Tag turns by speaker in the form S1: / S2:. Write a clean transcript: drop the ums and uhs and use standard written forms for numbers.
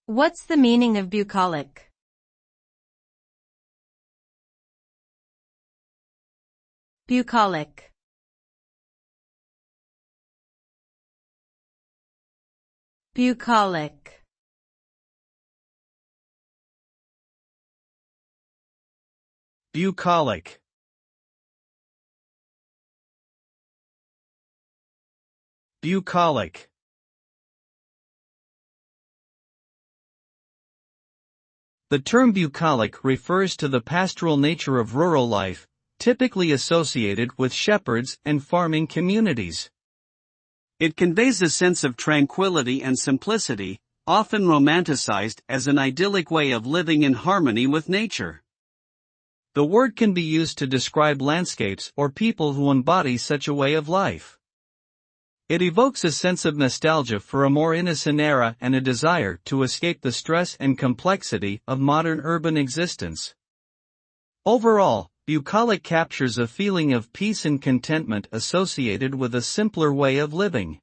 S1: What's the meaning of bucolic? Bucolic. Bucolic.
S2: Bucolic. Bucolic. The term bucolic refers to the pastoral nature of rural life, typically associated with shepherds and farming communities. It conveys a sense of tranquility and simplicity, often romanticized as an idyllic way of living in harmony with nature. The word can be used to describe landscapes or people who embody such a way of life. It evokes a sense of nostalgia for a more innocent era and a desire to escape the stress and complexity of modern urban existence. Overall, bucolic captures a feeling of peace and contentment associated with a simpler way of living.